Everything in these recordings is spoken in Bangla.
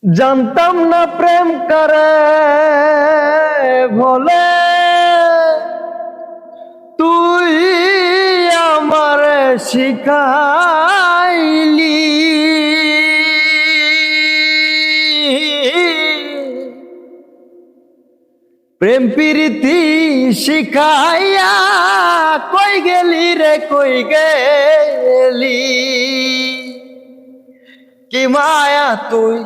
জানতাম না প্রেম করে বলে তুই আমার শিখাইলি। প্রেম প্রীতি শিখাইয়া কই গেলি রে কই গেলি। কি মায়া তুই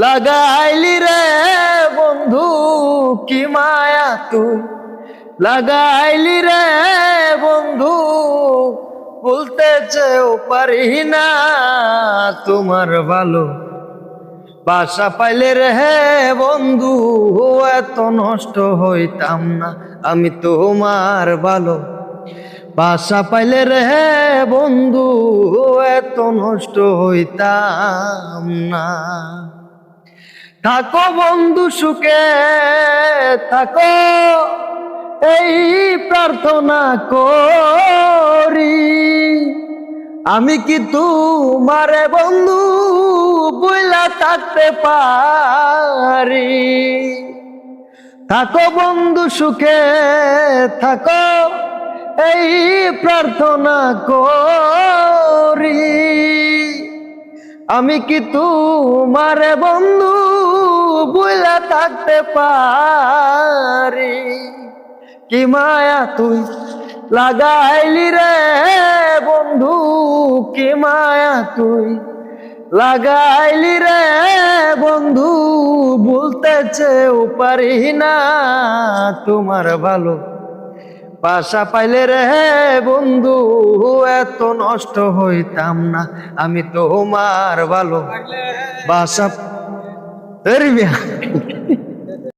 লাগাইলি রে বন্ধু, কি মায়া তুই লাগাইলি রে বন্ধু। বলতে চেয়েও পারি না তোমার ভালো বাসা পাইলে রে বন্ধু। এত নষ্ট হইতাম না আমি তোমার ভালো বাসা পাইলে রে বন্ধু। এত নষ্ট হইতাম না। থাকো বন্ধু সুখে থাকো এই প্রার্থনা করি। আমি কি তোমারে বন্ধু বইলা থাকতে পারি। থাকো বন্ধু সুখে থাকো এই প্রার্থনা করি। আমি কি তোমারে বন্ধু বইলা থাকতে পারি। কি মায়া তুই লাগাইলি রে বন্ধু, কি মায়া তুই লাগাইলি রে বন্ধু। বলতে চেয়েও পারি না তোমার ভালো বাসা পাইলে রে বন্ধু। এত নষ্ট হইতাম না আমি তোমার ভালো বাসা।